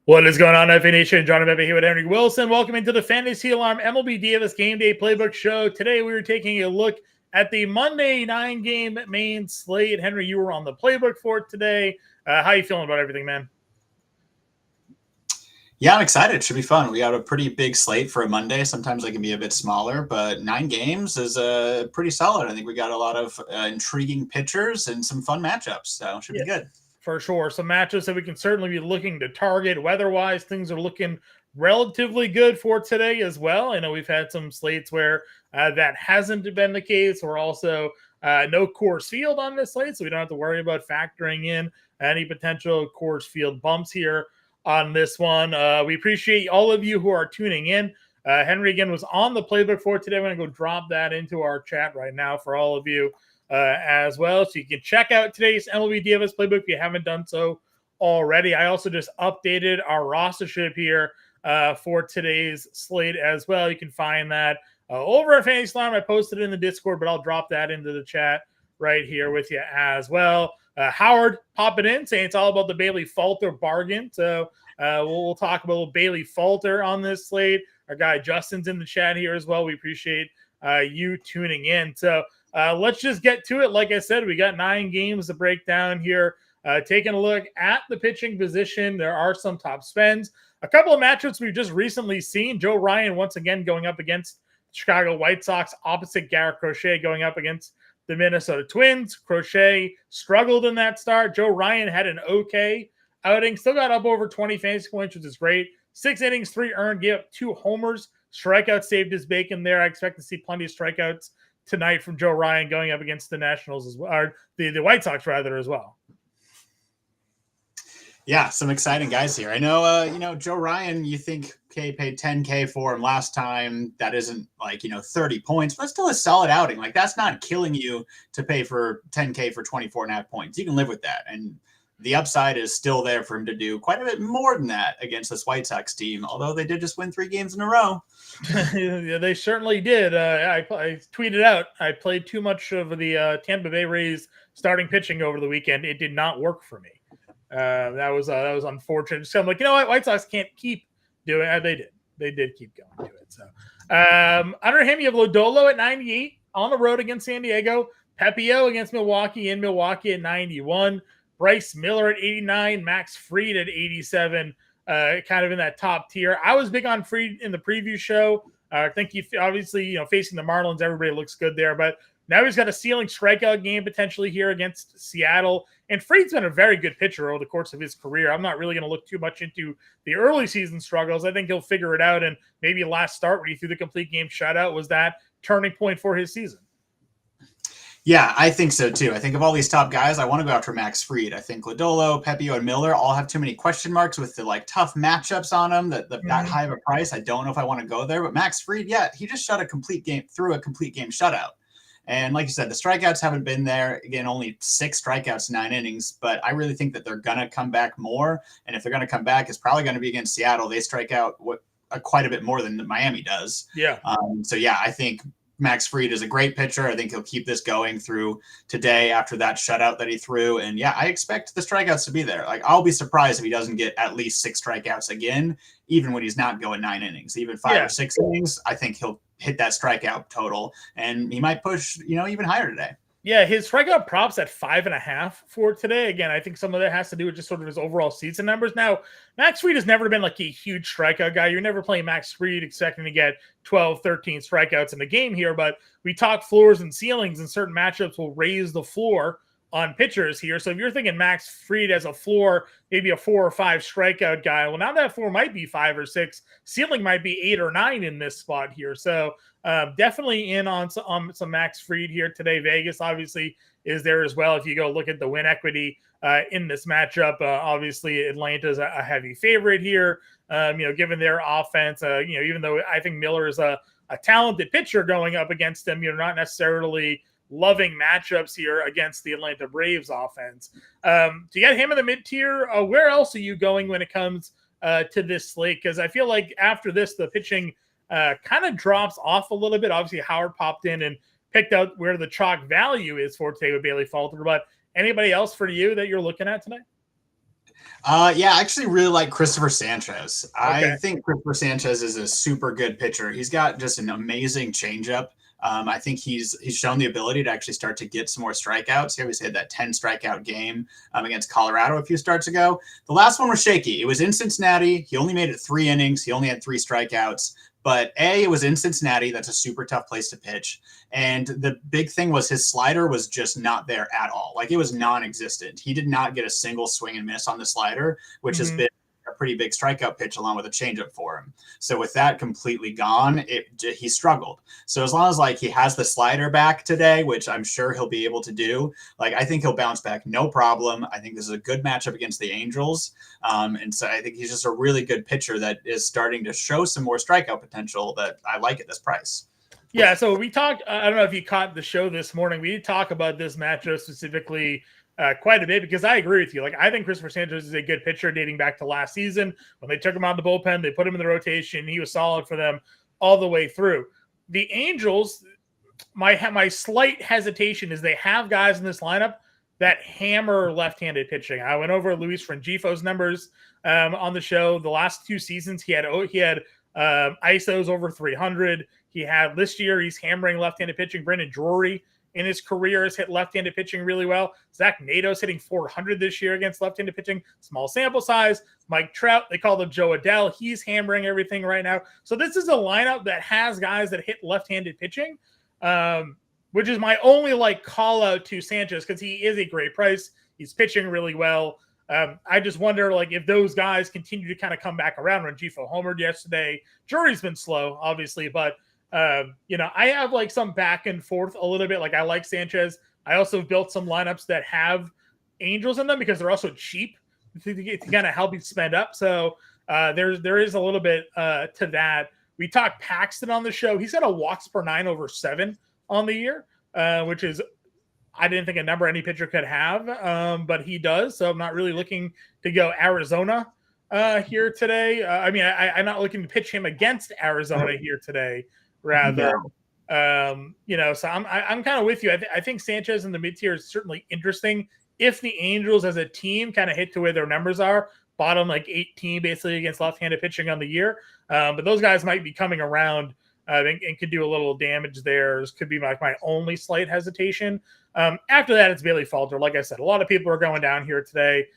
What is going on, FA Nation? John Impemba here with Henry Wilson. Welcome into the Fantasy Alarm MLB DFS Game Day Playbook Show. Today we are taking a look at the Monday 9-game main slate. Henry, you were on the playbook for it today. How you feeling about everything, man? Yeah, I'm excited. It should be fun. We got a pretty big slate for a Monday. Sometimes they can be a bit smaller, but 9 games is pretty solid. I think we got a lot of intriguing pitchers and some fun matchups, so it should be good. For sure. Some matchups that we can certainly be looking to target. Weather-wise, things are looking relatively good for today as well. I know we've had some slates where that hasn't been the case. We're also no Coors Field on this slate, so we don't have to worry about factoring in any potential Coors Field bumps here on this one. We appreciate all of you who are tuning in. Henry, again, was on the playbook for today. I'm going to go drop that into our chat right now for all of you as well. So you can check out today's MLB DFS playbook if you haven't done so already. I also just updated our rostership here for today's slate as well. You can find that over at Fantasy Alarm. I posted it in the Discord, but I'll drop that into the chat right here with you as well. Howard popping in saying it's all about the Bailey Falter bargain. So we'll talk about a little Bailey Falter on this slate. Our guy Justin's in the chat here as well. We appreciate you tuning in. So let's just get to it. Like I said, we got 9 games to break down here. Taking a look at the pitching position, there are some top spends. A couple of matchups we've just recently seen. Joe Ryan once again going up against Chicago White Sox, opposite Garrett Crochet going up against the Minnesota Twins. Crochet struggled in that start. Joe Ryan had an okay outing. Still got up over 20 fantasy points, which is great. 6 innings, 3 earned, gave up 2 homers. Strikeout saved his bacon there. I expect to see plenty of strikeouts tonight from Joe Ryan going up against the Nationals as well, or the White Sox rather as well. Yeah, some exciting guys here. I know, Joe Ryan, you think, okay, paid $10K for him last time. That isn't 30 points, but still a solid outing. Like, that's not killing you to pay for $10K for 24.5 points. You can live with that. And the upside is still there for him to do quite a bit more than that against this White Sox team, although they did just win 3 games in a row. Yeah, they certainly did. I tweeted out I played too much of the Tampa Bay Rays starting pitching over the weekend. It did not work for me. That was unfortunate. So I'm like, you know what? White Sox can't keep doing it. They did keep going to it. So under him, you have Lodolo at 98 on the road against San Diego. Pepio against Milwaukee in Milwaukee at 91. Bryce Miller at 89. Max Fried at 87. Kind of in that top tier. I was big on Fried in the preview show. I think he obviously, facing the Marlins, everybody looks good there. But now he's got a ceiling strikeout game potentially here against Seattle. And Fried's been a very good pitcher over the course of his career. I'm not really going to look too much into the early season struggles. I think he'll figure it out. And maybe last start when he threw the complete game shutout was that turning point for his season. Yeah, I think so too. I think of all these top guys, I want to go after Max Fried. I think Lodolo, Pepio, and Miller all have too many question marks with the tough matchups on them. That high of a price, I don't know if I want to go there. But Max Fried, yeah, he just shut a complete game shutout. And like you said, the strikeouts haven't been there. Again, only 6 strikeouts, 9 innings. But I really think that they're going to come back more. And if they're going to come back, it's probably going to be against Seattle. They strike out quite a bit more than Miami does. Yeah. So yeah, I think Max Fried is a great pitcher. I think he'll keep this going through today after that shutout that he threw. And yeah, I expect the strikeouts to be there. Like, I'll be surprised if he doesn't get at least 6 strikeouts again, even when he's not going 9 innings, even 5 or 6 innings. I think he'll hit that strikeout total, and he might push, even higher today. Yeah, his strikeout props at 5.5 for today. Again, I think some of that has to do with just sort of his overall season numbers. Now, Max Fried has never been like a huge strikeout guy. You're never playing Max Fried expecting to get 12, 13 strikeouts in a game here, but we talk floors and ceilings, and certain matchups will raise the floor on pitchers here. So if you're thinking Max Fried as a floor, maybe a 4 or 5 strikeout guy, well, now that floor might be 5 or 6, ceiling might be 8 or 9 in this spot here. So definitely in on some Max Fried here today. Vegas obviously is there as well. If you go look at the win equity in this matchup, obviously Atlanta's a heavy favorite here. Given their offense, even though I think Miller is a talented pitcher going up against them, not necessarily loving matchups here against the Atlanta Braves offense. To get him in the mid-tier, where else are you going when it comes to this slate? Because I feel like after this, the pitching kind of drops off a little bit. Obviously, Howard popped in and picked out where the chalk value is for today with Bailey Falter. But anybody else for you that you're looking at tonight? Yeah, I actually really like Christopher Sanchez. I Okay. think Christopher Sanchez is a super good pitcher. He's got just an amazing changeup. I think he's shown the ability to actually start to get some more strikeouts. He obviously had that 10 strikeout game against Colorado a few starts ago. The last one was shaky. It was in Cincinnati. He only made it 3 innings. He only had 3 strikeouts. But it was in Cincinnati. That's a super tough place to pitch. And the big thing was his slider was just not there at all. Like, it was non-existent. He did not get a single swing and miss on the slider, which has been a pretty big strikeout pitch along with a changeup for him. So with that completely gone, he struggled. So as long as like he has the slider back today, which I'm sure he'll be able to do, like I think he'll bounce back no problem. I think this is a good matchup against the Angels. And so I think he's just a really good pitcher that is starting to show some more strikeout potential that I like at this price. Yeah, so we talked, I don't know if you caught the show this morning. We did talk about this matchup specifically quite a bit because I agree with you. Like, I think Christopher Sanchez is a good pitcher dating back to last season. When they took him out of the bullpen, they put him in the rotation. He was solid for them all the way through. The Angels, my slight hesitation is they have guys in this lineup that hammer left-handed pitching. I went over Luis Rengifo's numbers on the show. The last 2 seasons, he had ISOs over 300. He had this year, he's hammering left-handed pitching. Brandon Drury in his career has hit left-handed pitching really well. Zach Nato's hitting 400 this year against left-handed pitching. Small sample size. Mike Trout, they call him Joe Adele. He's hammering everything right now. So this is a lineup that has guys that hit left-handed pitching, which is my only like call out to Sanchez because he is a great price. He's pitching really well. I just wonder, like, if those guys continue to kind of come back around. Rengifo homered yesterday. Drury's been slow, obviously, but I have like some back and forth a little bit. Like, I like Sanchez. I also built some lineups that have Angels in them because they're also cheap to kind of help you spend up. So there is a little bit to that. We talked Paxton on the show. He's got a walks per 9 over 7 on the year, which is, I didn't think a number any pitcher could have, but he does. So I'm not really looking to go Arizona here today. I'm not looking to pitch him against Arizona here today. Rather, so I'm kind of with you. I think Sanchez in the mid tier is certainly interesting. If the Angels as a team kind of hit to where their numbers are, bottom like 18 basically against left-handed pitching on the year, but those guys might be coming around and could do a little damage there. This could be my only slight hesitation. After that, it's Bailey Falter. Like I said, a lot of people are going down here today,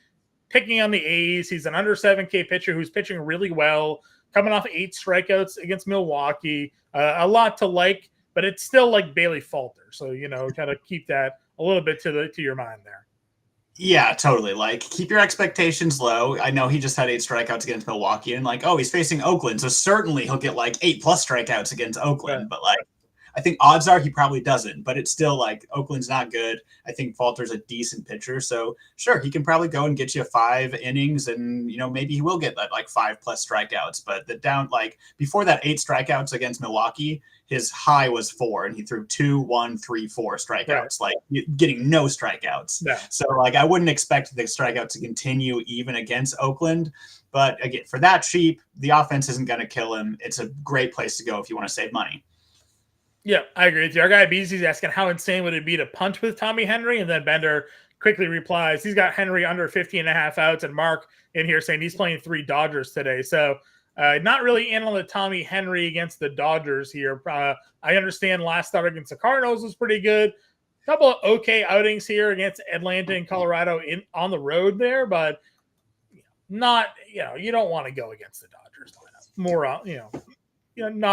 picking on the A's. He's an under 7K pitcher who's pitching really well, coming off 8 strikeouts against Milwaukee. A lot to like, but it's still like Bailey Falter. So, kind of keep that a little bit to your mind there. Yeah, totally. Like, keep your expectations low. I know he just had 8 strikeouts against Milwaukee, and like, he's facing Oakland, so certainly he'll get like 8+ strikeouts against Oakland. Right. But like, I think odds are he probably doesn't. But it's still like Oakland's not good. I think Falter's a decent pitcher, so sure, he can probably go and get you 5 innings, and maybe he will get that like 5+ strikeouts. But before that 8 strikeouts against Milwaukee, his high was 4, and he threw 2, 1, 3, 4 strikeouts, right. Like getting no strikeouts. Yeah. So like, I wouldn't expect the strikeouts to continue even against Oakland. But again, for that cheap, the offense isn't going to kill him. It's a great place to go if you want to save money. Yeah, I agree with you. Our guy BZ's asking how insane would it be to punt with Tommy Henry, and then Bender quickly replies he's got Henry under 50.5 outs, and Mark in here saying he's playing 3 Dodgers today. So not really in on the Tommy Henry against the Dodgers here. I understand last start against the Cardinals was pretty good. A couple of okay outings here against Atlanta and Colorado on the road there, but not, you don't want to go against the Dodgers lineup. More, not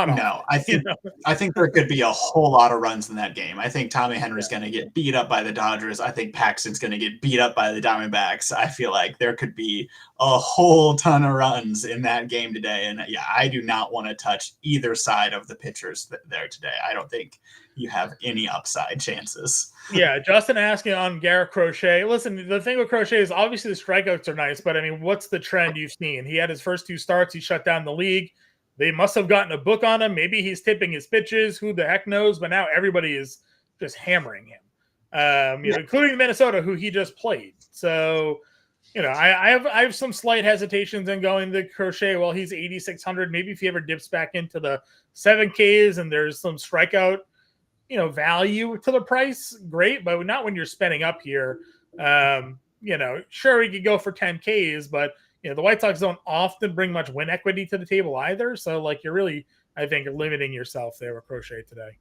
no. Often, I think there could be a whole lot of runs in that game. I think Tommy Henry's going to get beat up by the Dodgers. I think Paxton's going to get beat up by the Diamondbacks. I feel like there could be a whole ton of runs in that game today. And yeah, I do not want to touch either side of the pitchers there today. I don't think you have any upside chances. Yeah, Justin asking on Garrett Crochet. Listen, the thing with Crochet is obviously the strikeouts are nice, but I mean, what's the trend you've seen? He had his first 2 starts. He shut down the league. They must have gotten a book on him. Maybe he's tipping his pitches. Who the heck knows? But now everybody is just hammering him, including Minnesota, who he just played. So, I have some slight hesitations in going the Crochet. Well, he's 8,600. Maybe if he ever dips back into the 7Ks and there's some strikeout, value to the price, great. But not when you're spending up here. sure, he could go for 10 Ks, but the White Sox don't often bring much win equity to the table either. So like you're really, I think, limiting yourself there with Crochet today.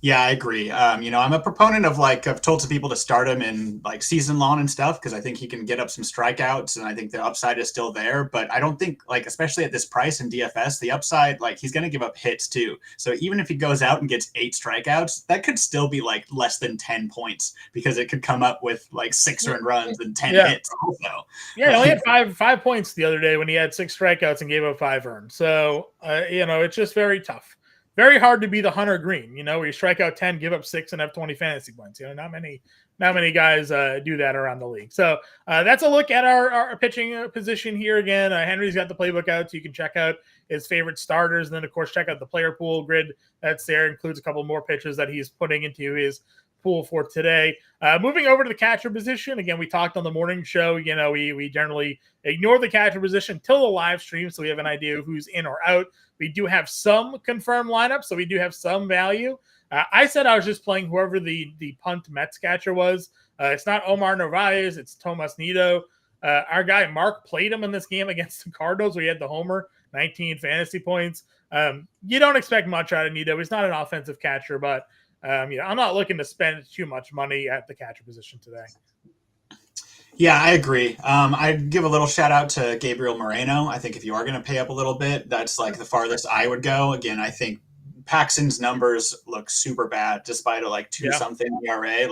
Yeah, I agree. I'm a proponent of I've told some people to start him in like season long and stuff because I think he can get up some strikeouts and I think the upside is still there. But I don't think especially at this price in DFS, the upside he's going to give up hits too. So even if he goes out and gets 8 strikeouts, that could still be less than 10 points because it could come up with 6 earned runs and 10 hits also. Yeah, he only had five points the other day when he had 6 strikeouts and gave up 5 earned. So it's just very tough. Very hard to be the Hunter Green, where you strike out 10, give up 6, and have 20 fantasy points. Not many guys do that around the league. So that's a look at our pitching position here again. Henry's got the playbook out, so you can check out his favorite starters. And then, of course, check out the player pool grid that's there. Includes a couple more pitches that he's putting into his pool for today. Moving over to the catcher position. Again, we talked on the morning show. We generally ignore the catcher position till the live stream, so we have an idea of who's in or out. We do have some confirmed lineups, so we do have some value. I said I was just playing whoever the punt Mets catcher was. It's not Omar Narvaez, it's Tomas Nido. Our guy Mark played him in this game against the Cardinals where he had the homer, 19 fantasy points. You don't expect much out of Nido. He's not an offensive catcher, but I'm not looking to spend too much money at the catcher position today. Yeah, I agree. I'd give a little shout out to Gabriel Moreno. I think if you are going to pay up a little bit, that's the farthest I would go. Again, I think Paxton's numbers look super bad despite a 2 something ERA,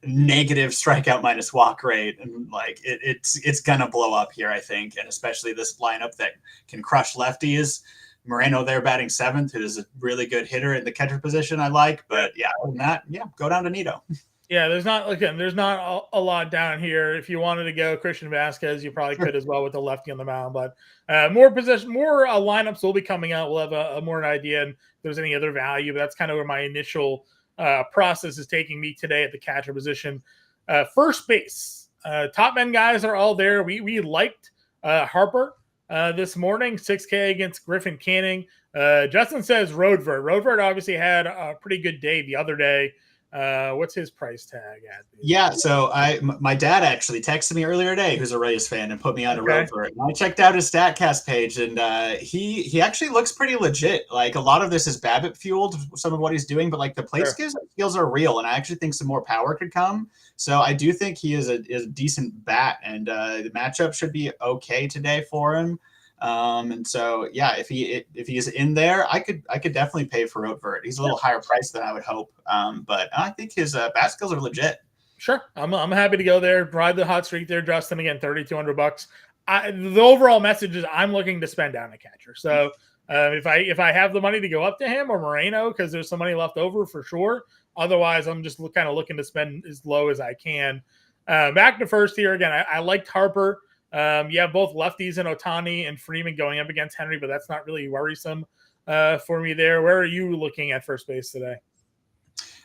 negative strikeout minus walk rate. And it's going to blow up here, I think. And especially this lineup that can crush lefties. Moreno there batting 7th, who is a really good hitter in the catcher position I like. But yeah, other than that, go down to Nido. Yeah, there's not a lot down here. If you wanted to go Christian Vasquez, you probably could as well with the lefty on the mound. But more lineups will be coming out. We'll have a more an idea if there's any other value. But that's kind of where my initial process is taking me today at the catcher position. First base, top end guys are all there. We liked Harper this morning, 6K against Griffin Canning. Justin says Roadvert. Roadvert obviously had a pretty good day the other day. What's his price tag at? Yeah, so my dad actually texted me earlier today, who's a Rays fan, and put me on a road for it. And I checked out his StatCast page, and he actually looks pretty legit. A lot of this is BABIP fueled, some of what he's doing, but the plate skills are real, and I actually think some more power could come. So I do think he is a decent bat, and the matchup should be okay today for him. And so if he is in there, I could definitely pay for Roadvert. He's a little higher price than I would hope, but I think his bat skills are legit. Sure, I'm happy to go there, ride the hot streak there, Justin. Again, $3,200. The overall message is I'm looking to spend down a catcher. So if I have the money to go up to him or Moreno because there's some money left over for sure. Otherwise, I'm just kind of looking to spend as low as I can. Back to first here again. I liked Harper. You have both lefties and Ohtani and Freeman going up against Henry, but that's not really worrisome for me there. Where are you looking at first base today?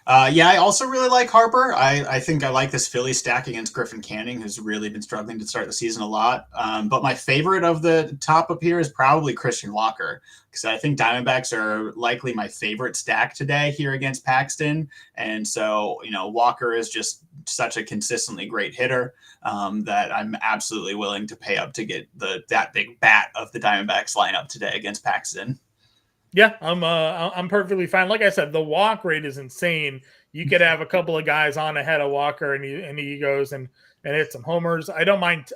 I also really like Harper. I think I like this Philly stack against Griffin Canning, who's really been struggling to start the season a lot. But my favorite of the top up here is probably Christian Walker, because I think Diamondbacks are likely my favorite stack today here against Paxton. And so, Walker is just such a consistently great hitter that I'm absolutely willing to pay up to get that big bat of the Diamondbacks lineup today against Paxton. Yeah, I'm perfectly fine. Like I said, the walk rate is insane. You could have a couple of guys on ahead of Walker, and he goes and hit some homers. I don't mind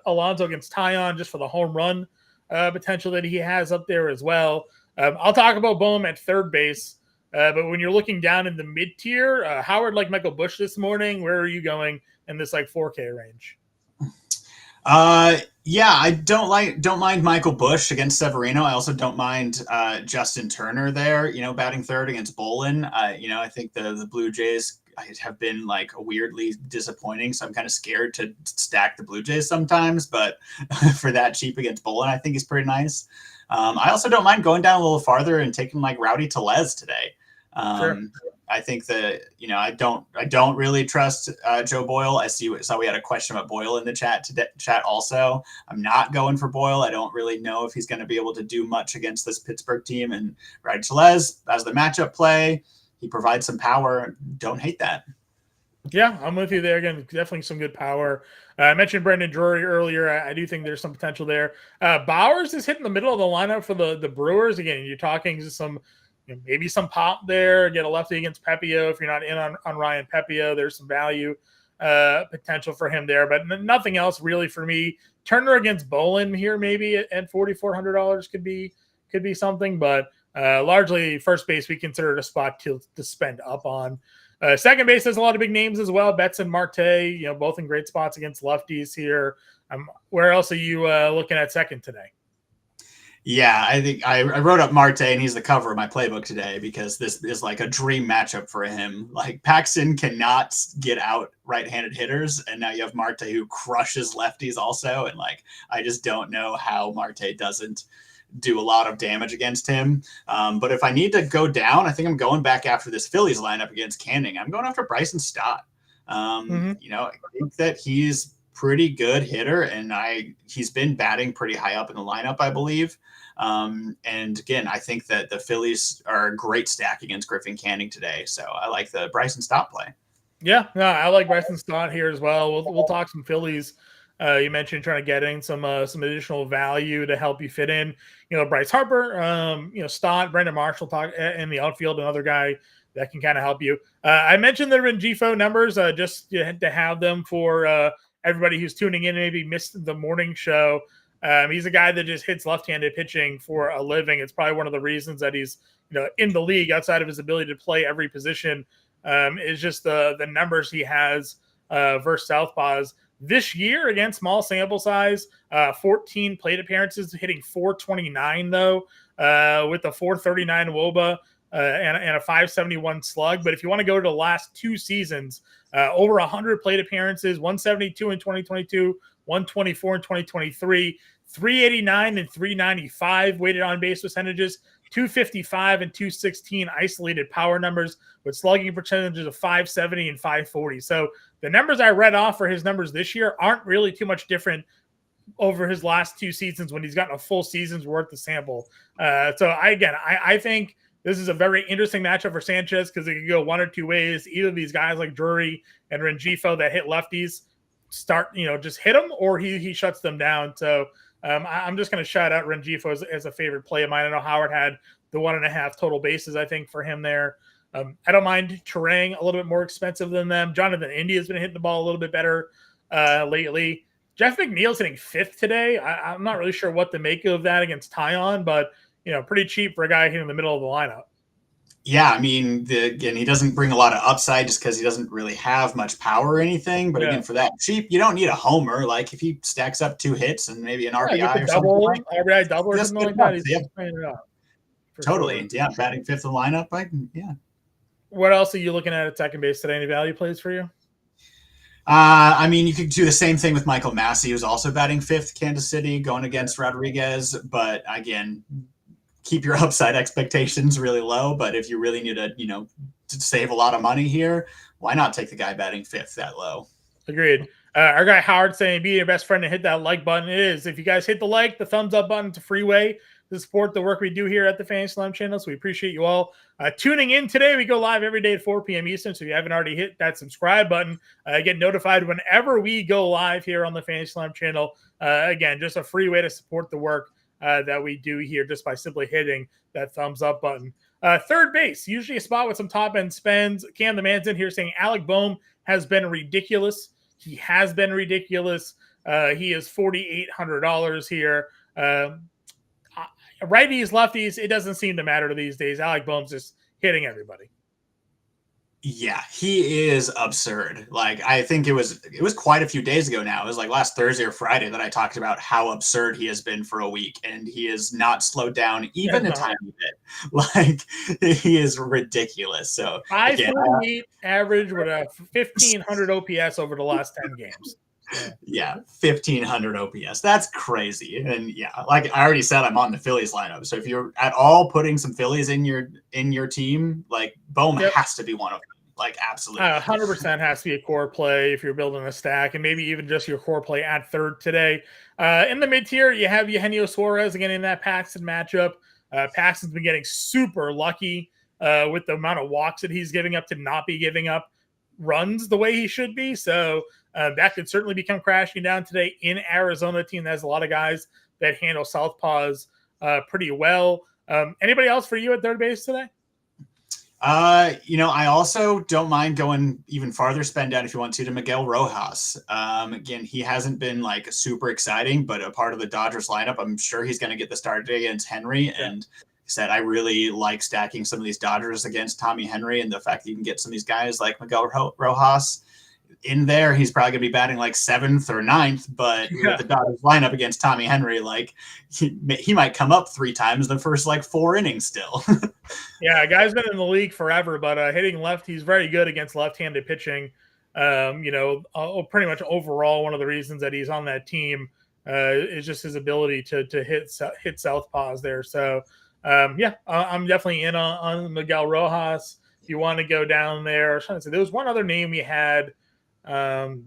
Alonso against Tyon just for the home run potential that he has up there as well. I'll talk about Bohm at third base, but when you're looking down in the mid tier, Howard like Michael Busch this morning. Where are you going in this 4K range? I don't mind Michael Busch against Severino. I also don't mind Justin Turner there, batting third against Bolin. I think the Blue Jays have been weirdly disappointing, so I'm kind of scared to stack the Blue Jays sometimes, but for that cheap against Bolin, I think he's pretty nice. I also don't mind going down a little farther and taking Rowdy Tellez today. Sure. I think that, I don't really trust Joe Boyle. I saw we had a question about Boyle in the chat also. I'm not going for Boyle. I don't really know if he's going to be able to do much against this Pittsburgh team. And Rowdy Tellez, as the matchup play, he provides some power. Don't hate that. Yeah, I'm with you there. Again, definitely some good power. I mentioned Brendan Drury earlier. I do think there's some potential there. Bowers is hitting the middle of the lineup for the Brewers. Again, you're talking some, maybe some pop there. Get a lefty against Pepio. If you're not in on Ryan Pepio, there's some value potential for him there. But nothing else really for me. Turner against Bolin here maybe at $4,400 could be something. But largely first base we consider it a spot to spend up on. Second base has a lot of big names as well. Betts and Marte, both in great spots against lefties here. Where else are you looking at second today? Yeah, I think I wrote up Marte, and he's the cover of my playbook today because this is like a dream matchup for him. Like Paxton cannot get out right-handed hitters, and now you have Marte who crushes lefties also. And like I just don't know how Marte doesn't do a lot of damage against him. But if I need to go down, I think I'm going back after this Phillies lineup against Canning. I'm going after Bryson Stott. I think that he's pretty good hitter, and he's been batting pretty high up in the lineup, I believe. And again, I think that the Phillies are a great stack against Griffin Canning today. So I like the Bryson Stott play. Yeah, no, I like Bryson Stott here as well. We'll talk some Phillies. You mentioned trying to get in some additional value to help you fit in. Bryce Harper, Stott, Brandon Marshall talk in the outfield, another guy that can kind of help you. I mentioned the Rengifo numbers just to have them for everybody who's tuning in and maybe missed the morning show. He's a guy that just hits left-handed pitching for a living. It's probably one of the reasons that he's in the league outside of his ability to play every position. Is just the numbers he has versus Southpaws. This year, again, small sample size, 14 plate appearances, hitting 429, though, with a 439 WOBA and a 571 slug. But if you want to go to the last two seasons, over 100 plate appearances, 172 in 2022, 124 in 2023, 389 and 395 weighted on base percentages, 255 and 216 isolated power numbers with slugging percentages of 570 and 540. So the numbers I read off for his numbers this year aren't really too much different over his last two seasons when he's gotten a full season's worth of sample. I think this is a very interesting matchup for Sanchez because it could go one or two ways. Either of these guys like Drury and Rengifo that hit lefties just hit them, or he shuts them down. So I'm just going to shout out Rengifo as a favorite play of mine. I know Howard had the 1.5 total bases, I think, for him there. I don't mind Terang a little bit more expensive than them. Jonathan India has been hitting the ball a little bit better lately. Jeff McNeil's hitting fifth today. I'm not really sure what to make of that against Tyon, but pretty cheap for a guy hitting the middle of the lineup. Yeah, I mean, again, he doesn't bring a lot of upside just because he doesn't really have much power or anything. But again, for that cheap, you don't need a homer. Like if he stacks up 2 hits and maybe an RBI or something, RBI double or something like that, he's playing it up. Totally, yeah, batting fifth in the lineup. Yeah. What else are you looking at second base today? Any value plays for you? I mean, you could do the same thing with Michael Massey, who's also batting fifth, Kansas City, going against Rodriguez. But again, keep your upside expectations really low. But if you really need to save a lot of money here, why not take the guy batting fifth that low? Agreed. Our guy Howard saying, be your best friend and hit that like button. It is. If you guys hit the like, the thumbs up button, it's a free way to support the work we do here at the Fantasy Slam channel. So we appreciate you all tuning in today. We go live every day at 4 p.m. Eastern. So if you haven't already hit that subscribe button, get notified whenever we go live here on the Fantasy Slam channel. Again, just a free way to support the work that we do here just by simply hitting that thumbs up button. Third base, usually a spot with some top end spends. Cam the Man's in here saying Alec Boehm has been ridiculous. He has been ridiculous. He is $4,800 here. Righties, lefties, it doesn't seem to matter these days. Alec Boehm's just hitting everybody. Yeah, he is absurd. Like I think it was quite a few days ago now. It was like last Thursday or Friday that I talked about how absurd he has been for a week, and he has not slowed down even a tiny bit. Like he is ridiculous. So 548 average with a 1,500 OPS over the last 10 games. Yeah, 1,500 OPS. That's crazy. And yeah, like I already said, I'm on the Phillies lineup. So if you're at all putting some Phillies in your team, like Boehm has to be one of them. Like absolutely, 100% has to be a core play if you're building a stack, and maybe even just your core play at third today. In the mid tier, you have Eugenio Suarez again in that Paxton matchup. Paxton's been getting super lucky with the amount of walks that he's giving up to not be giving up. runs the way he should be. So that could certainly become crashing down today in Arizona, team that has a lot of guys that handle southpaws pretty well. Anybody else for you at third base today? I also don't mind going even farther spend down if you want to Miguel Rojas. Again, he hasn't been like super exciting, but a part of the Dodgers lineup. I'm sure he's going to get the start today against Henry. Yeah. And said I really like stacking some of these Dodgers against Tommy Henry, and the fact that you can get some of these guys like Miguel Rojas in there. He's probably going to be batting like 7th or 9th, but with the Dodgers lineup against Tommy Henry, like he might come up 3 times the first like 4 innings still. Yeah, guy's been in the league forever, but hitting left, he's very good against left-handed pitching. Pretty much overall, one of the reasons that he's on that team is just his ability to hit southpaws there. So, I'm definitely in on Miguel Rojas. If you want to go down there, I was trying to say there was one other name we had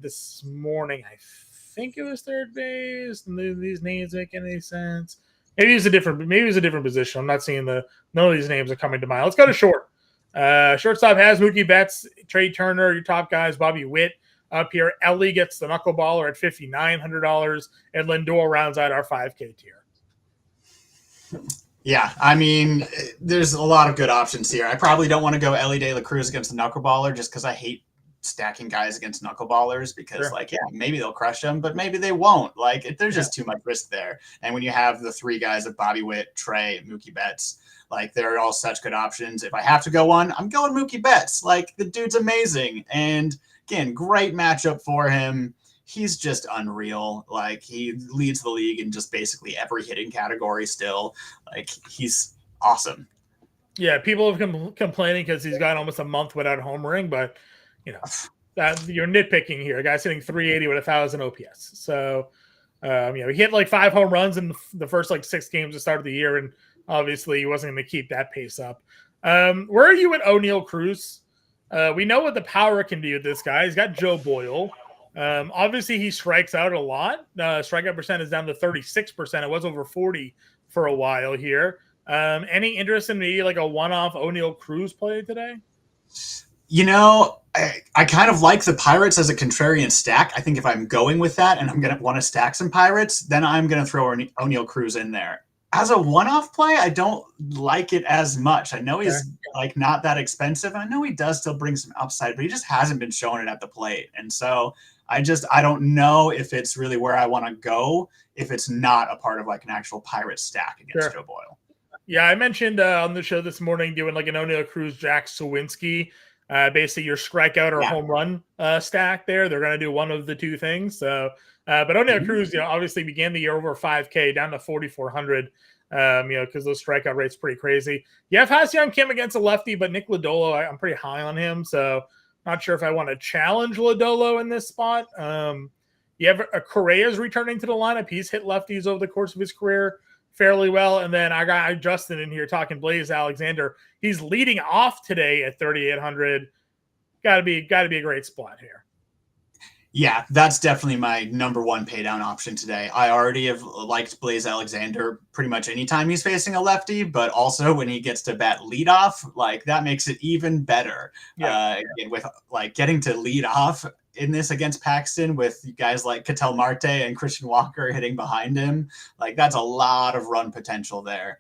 this morning. I think it was third base. These names make any sense? Maybe it's a different position. I'm not seeing none of these names are coming to mind. Let's go to short. Shortstop has Mookie Betts, Trey Turner, your top guys, Bobby Witt up here. Ellie gets the knuckleballer at $5,900, and Lindor rounds out our 5K tier. Yeah, I mean, there's a lot of good options here. I probably don't want to go Ellie De La Cruz against the knuckleballer just because I hate stacking guys against knuckleballers because maybe they'll crush them, but maybe they won't. Like there's just too much risk there. And when you have the 3 guys of Bobby Witt, Trey, Mookie Betts, like they're all such good options. If I have to go one, I'm going Mookie Betts. Like the dude's amazing. And again, great matchup for him. He's just unreal. Like he leads the league in just basically every hitting category still. Like he's awesome. Yeah, people have complaining because he's got almost a month without homering, but that you're nitpicking here. A guy's hitting 380 with 1,000 OPS. So, he hit like 5 home runs in the first like 6 games to start of the year, and obviously he wasn't going to keep that pace up. Where are you at O'Neal Cruz? We know what the power can do with this guy. He's got Joe Boyle. Obviously he strikes out a lot. Strikeout percent is down to 36%. It was over 40 for a while here. Any interest in maybe like a one-off O'Neal Cruz play today? I kind of like the Pirates as a contrarian stack. I think if I'm going with that and I'm going to want to stack some Pirates, then I'm going to throw O'Neal Cruz in there. As a one-off play, I don't like it as much. I know he's like not that expensive. I know he does still bring some upside, but he just hasn't been showing it at the plate. And so I don't know if it's really where I want to go if it's not a part of like an actual Pirate stack against Joe Boyle. Yeah, I mentioned on the show this morning doing like an O'Neal Cruz, Jack Sawinski. Basically your strikeout or home run stack there. They're going to do one of the 2 things. So, but O'Neal Cruz, obviously began the year over 5K down to 4,400, because those strikeout rates pretty crazy. You have Ha-Seong Kim against a lefty, but Nick Lodolo, I'm pretty high on him. So not sure if I want to challenge Lodolo in this spot. You have Correa's returning to the lineup. He's hit lefties over the course of his career fairly well. And then I got Justin in here talking Blaze Alexander. He's leading off today at 3,800. Got to be a great spot here. Yeah, that's definitely my number 1 pay down option today. I already have liked Blaze Alexander pretty much anytime he's facing a lefty, but also when he gets to bat leadoff, like that makes it even better. With like getting to lead off in this against Paxton with guys like Ketel Marte and Christian Walker hitting behind him, like that's a lot of run potential there.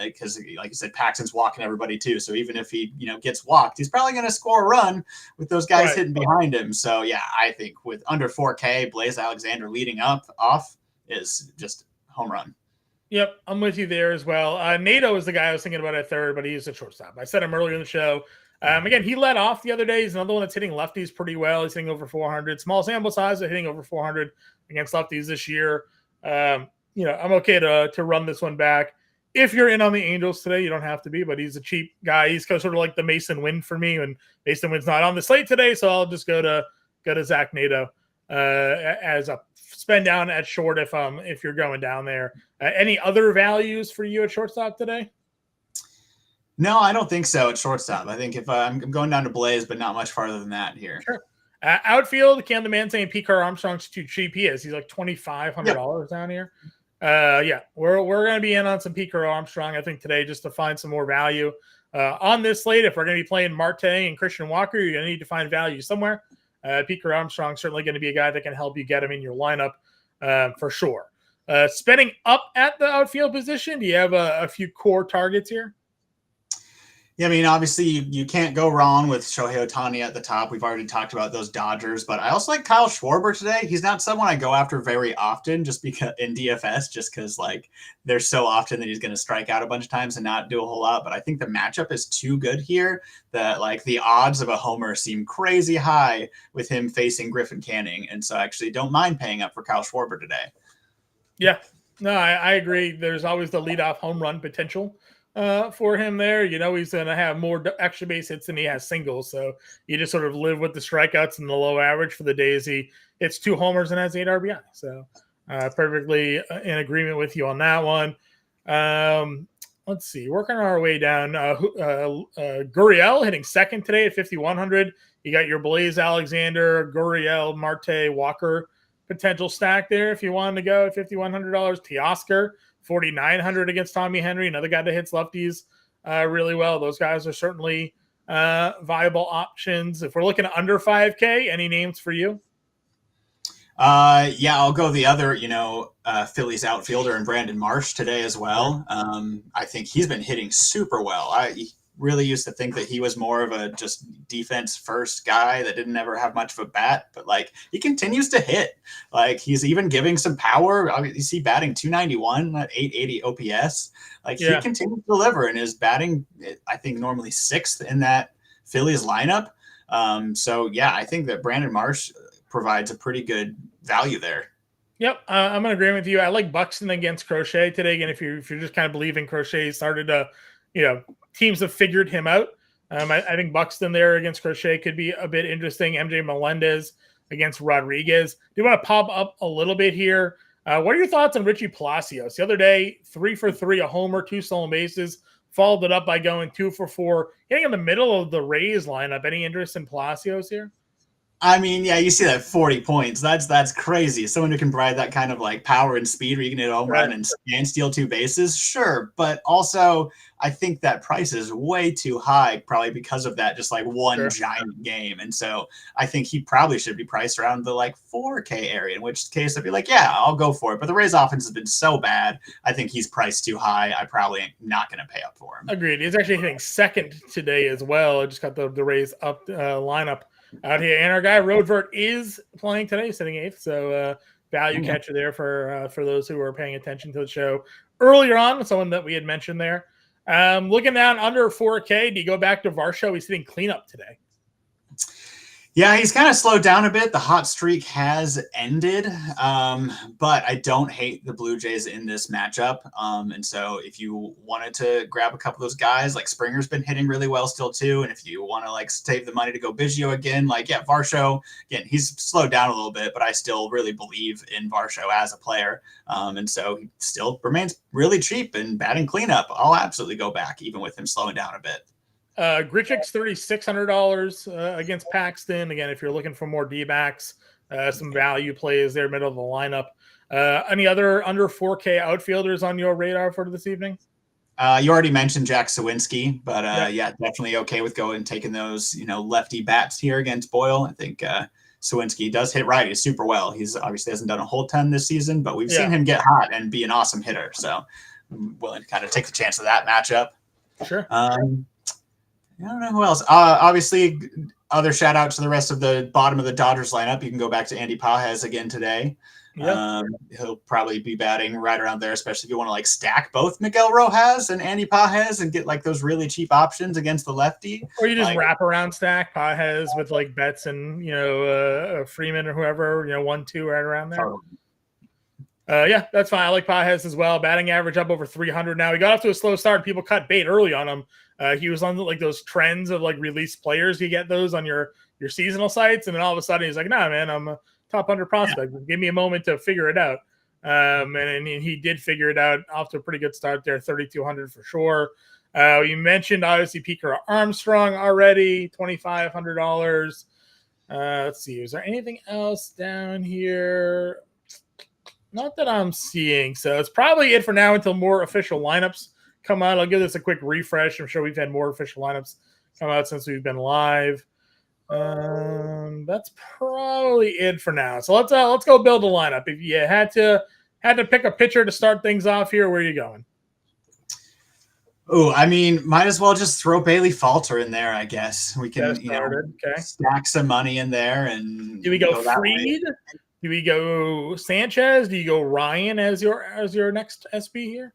Because like you said, Paxton's walking everybody too. So even if he, gets walked, he's probably going to score a run with those guys hitting behind him. So yeah, I think with under 4K, Blaze Alexander leading off is just home run. Yep, I'm with you there as well. Nato is the guy I was thinking about at third, but he's a shortstop. I said him earlier in the show. Again, he led off the other day. He's another one that's hitting lefties pretty well. He's hitting over 400. Small sample size, but hitting over 400 against lefties this year. I'm okay to run this one back. If you're in on the Angels today, you don't have to be, but he's a cheap guy. He's sort of like the Mason Wynn for me, and Mason Wynn's not on the slate today, so I'll just go to Zach Nato as a spend down at short if you're going down there. Any other values for you at shortstop today? No, I don't think so at shortstop. I think if I'm going down to Blaze, but not much farther than that here. Sure. Outfield, can the man saying P.Car Armstrong's too cheap? He is. He's like $2,500 down here. We're going to be in on some P.Car Armstrong, I think, today just to find some more value. On this slate, if we're going to be playing Marte and Christian Walker, you're going to need to find value somewhere. Peter Armstrong's certainly going to be a guy that can help you get him in your lineup for sure. Spending up at the outfield position, do you have a few core targets here? Yeah, I mean, obviously you can't go wrong with Shohei Ohtani at the top. We've already talked about those Dodgers, but I also like Kyle Schwarber today. He's not someone I go after very often just because in DFS, just because like there's so often that he's going to strike out a bunch of times and not do a whole lot. But I think the matchup is too good here that like the odds of a homer seem crazy high with him facing Griffin Canning. And so I actually don't mind paying up for Kyle Schwarber today. Yeah, no, I agree. There's always the leadoff home run potential for him there. You know, he's going to have more extra base hits than he has singles. So you just sort of live with the strikeouts and the low average for the days he hits 2 homers and has 8 RBI. So perfectly in agreement with you on that one. Let's see, working our way down. Gurriel hitting second today at 5,100. You got your Blaze Alexander, Gurriel, Marte, Walker potential stack there if you wanted to go at $5,100. Teoscar, 4,900 against Tommy Henry, another guy that hits lefties really well. Those guys are certainly viable options. If we're looking at under 5K, any names for you? Yeah, I'll go the other, Phillies outfielder and Brandon Marsh today as well. I think he's been hitting super well. I really used to think that he was more of a just defense first guy that didn't ever have much of a bat, but like he continues to hit. Like he's even giving some power. You see batting 291 at 880 OPS. Like he continues to deliver and is batting, I think normally 6th in that Phillies lineup. So yeah, I think that Brandon Marsh provides a pretty good value there. Yep, I'm in agreement with you. I like Buxton against Crochet today. Again, if you're just kind of believing Crochet started to, teams have figured him out. I think Buxton there against Crochet could be a bit interesting. MJ Melendez against Rodriguez. Do you want to pop up a little bit here? What are your thoughts on Richie Palacios? The other day, 3 for 3, a homer, 2 stolen bases. Followed it up by going 2 for 4, getting in the middle of the Rays lineup. Any interest in Palacios here? I mean, yeah, you see that 40 points. That's crazy. Someone who can provide that kind of like power and speed where you can hit a home run and steal 2 bases, sure. But also, I think that price is way too high, probably because of that just like one giant game. And so I think he probably should be priced around the like 4K area, in which case I'd be like, yeah, I'll go for it. But the Rays offense has been so bad. I think he's priced too high. I probably am not going to pay up for him. Agreed. He's actually hitting second today as well. I just got the Rays up lineup out here, and our guy Roadvert is playing today, sitting 8th. So value catcher there for those who are paying attention to the show earlier on. Someone that we had mentioned there. Looking down under 4K, do you go back to Varsho? He's hitting cleanup today. Yeah, he's kind of slowed down a bit. The hot streak has ended, but I don't hate the Blue Jays in this matchup. And so if you wanted to grab a couple of those guys, like Springer's been hitting really well still too. And if you want to like save the money to go Biggio again, like, yeah, Varsho, again, he's slowed down a little bit, but I still really believe in Varsho as a player. And so he still remains really cheap and batting cleanup. I'll absolutely go back even with him slowing down a bit. Grichuk's $3,600 against Paxton. Again, if you're looking for more D-backs, some value plays there, middle of the lineup. Any other under 4K outfielders on your radar for this evening? You already mentioned Jack Sawinski, but yeah, definitely okay with going and taking those, lefty bats here against Boyle. I think Sawinski does hit righties super well. He's obviously hasn't done a whole ton this season, but we've seen him get hot and be an awesome hitter. So I'm willing to kind of take the chance of that matchup. Sure. I don't know who else. Obviously, other shout out to the rest of the bottom of the Dodgers lineup. You can go back to Andy Pages again today. Yep. He'll probably be batting right around there, especially if you want to like stack both Miguel Rojas and Andy Pages and get like those really cheap options against the lefty. Or you just wrap around stack Pages with like Betts and Freeman or whoever, 1-2 right around there. Yeah, that's fine. I like Pages as well. Batting average up over 300 now. He got off to a slow start. People cut bait early on him. He was on like those trends of like released players. You get those on your seasonal sites, and then all of a sudden he's like, "Nah, man, I'm a top 100 prospect. Give me a moment to figure it out." And he did figure it out. Off to a pretty good start there, 3,200 for sure. You mentioned obviously Peter Armstrong already, $2,500. Let's see. Is there anything else down here? Not that I'm seeing. So it's probably it for now until more official lineups come out. I'll give this a quick refresh. I'm sure we've had more official lineups come out since we've been live. That's probably it for now. So let's go build a lineup. If you had to pick a pitcher to start things off here, where are you going? Oh, I mean, might as well just throw Bailey Falter in there, I guess. We can, stack some money in there. And do we go Fried? Do we go Sanchez? Do you go Ryan as your next SB here?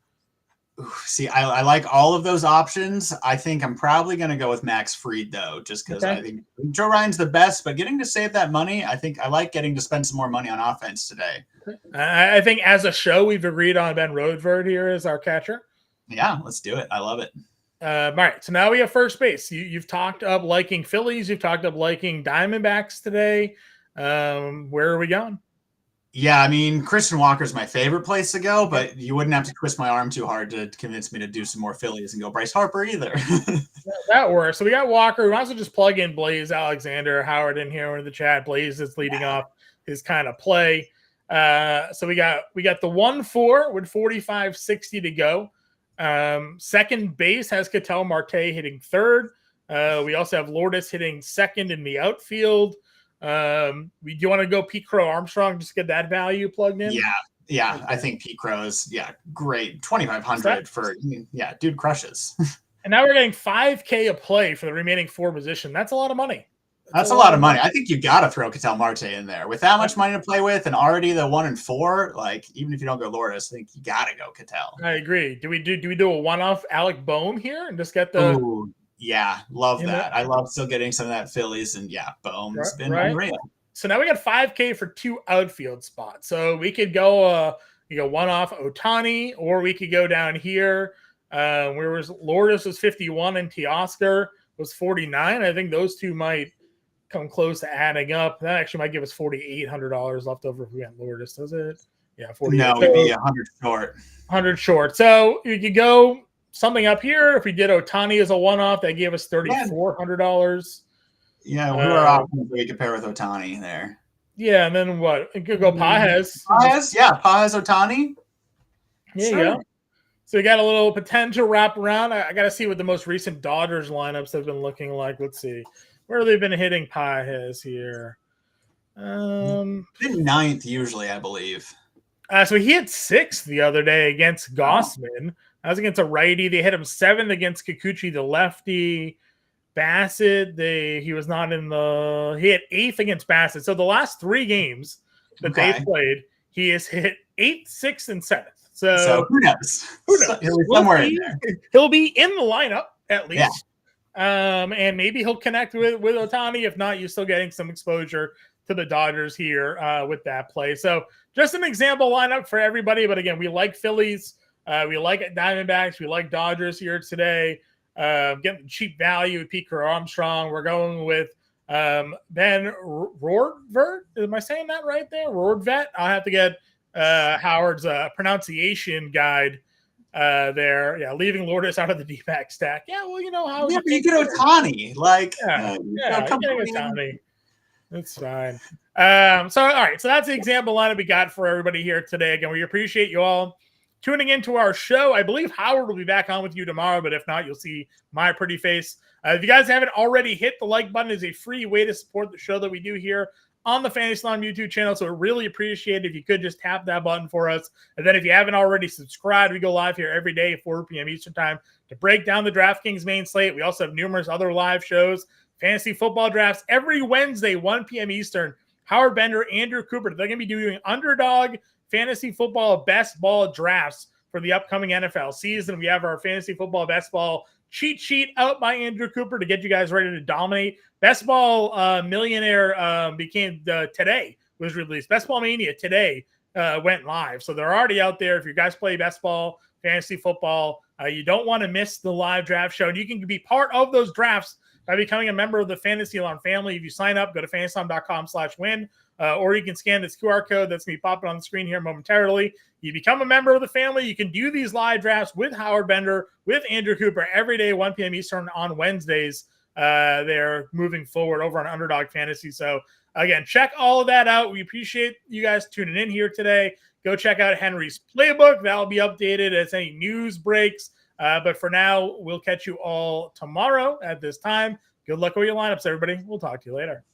Ooh, see, I like all of those options. I think I'm probably going to go with Max Fried, though, just because I think Joe Ryan's the best. But getting to save that money, I think I like getting to spend some more money on offense today. I think as a show, we've agreed on Ben Roedvert here as our catcher. Yeah, let's do it. I love it. All right, so now we have first base. You've talked up liking Phillies. You've talked up liking Diamondbacks today. Where are we going? Yeah, I mean, Christian Walker's my favorite place to go, but you wouldn't have to twist my arm too hard to convince me to do some more Phillies and go Bryce Harper either. That works. So we got Walker. We might also just plug in Blaze Alexander Howard in here in the chat. Blaze is leading off his kind of play. So we got the 1-4 with 45-60 to go. Second base has Ketel Marte hitting third. We also have Lourdes hitting second in the outfield. We do want to go Pete Crow Armstrong just to get that value plugged in. Yeah. I think Pete Crow is great. 2,500 for dude crushes. And now we're getting 5K a play for the remaining 4 position. That's a lot of money. That's a lot of money. I think you got to throw Ketel Marte in there with that much money to play with, and already the 1 and 4. Like, even if you don't go Lourdes, I think you got to go Ketel. I agree. Do we do a one-off Alec Boehm here and just get the? Ooh, yeah, love that. I love still getting some of that Phillies, and Boehm's been unreal. So now we got 5K for 2 outfield spots. So we could go one-off Ohtani, or we could go down here. Where was Lourdes was 51 and Teoscar was 49. I think those two might come close to adding up. That actually might give us $4,800 left over if we got Lourdes, does it? Yeah, 40. No, we'd be 100 short. 100 short. So you could go something up here. If we did Ohtani as a one-off, that gave us $3,400. Yeah, who are options we could pair with Ohtani there? Yeah, and then what? It could go Pages. Pages, Ohtani. There you go. So we got a little potential wrap around. I got to see what the most recent Dodgers lineups have been looking like. Let's see. Where they've been hitting Pages here. Been 9th usually, I believe. So he hit 6th the other day against Gossman. That was against a righty. They hit him 7th against Kikuchi, the lefty. Bassett, he was not in the. He hit 8th against Bassett. So the last 3 games that they played, he has hit 8th, 6th, and 7th. So who knows? He'll be somewhere in there. He'll be in the lineup at least. Yeah. And maybe he'll connect with Ohtani. If not, you're still getting some exposure to the Dodgers here with that play. So just an example lineup for everybody. But again, we like Phillies. We like Diamondbacks. We like Dodgers here today. Getting cheap value with Pete Crow Armstrong. We're going with Ben Roedvert. Am I saying that right there? Roedvert. I'll have to get Howard's pronunciation guide there. Yeah, leaving Lourdes out of the D-back stack. Yeah, well, you know how. Yeah, but you get Ohtani. Ohtani. That's fine. So, all right. So that's the example lineup we got for everybody here today. Again, we appreciate you all tuning into our show. I believe Howard will be back on with you tomorrow, but if not, you'll see my pretty face. If you guys haven't already, hit the like button. Is a free way to support the show that we do here on the Fantasy Line YouTube channel. So we really appreciate it if you could just tap that button for us. And then if you haven't already subscribed, we go live here every day at 4 p.m. Eastern time to break down the DraftKings main slate. We also have numerous other live shows, fantasy football drafts every Wednesday, 1 p.m. Eastern. Howard Bender, Andrew Cooper, they're going to be doing underdog fantasy football best ball drafts for the upcoming NFL season. We have our fantasy football best ball cheat sheet out by Andrew Cooper to get you guys ready to dominate. Best Ball Millionaire became today was released. Best Ball Mania today went live. So they're already out there. If you guys play best ball, fantasy football, you don't want to miss the live draft show. And you can be part of those drafts by becoming a member of the Fantasy Alarm family. If you sign up, go to fantasyalarm.com/win, or you can scan this QR code that's going to be popping on the screen here momentarily. You become a member of the family. You can do these live drafts with Howard Bender, with Andrew Cooper every day, 1 p.m. Eastern on Wednesdays. They're moving forward over on Underdog Fantasy. So again, check all of that out. We appreciate you guys tuning in here today. Go check out Henry's playbook. That'll be updated as any news breaks. But for now, we'll catch you all tomorrow at this time. Good luck with your lineups, everybody. We'll talk to you later.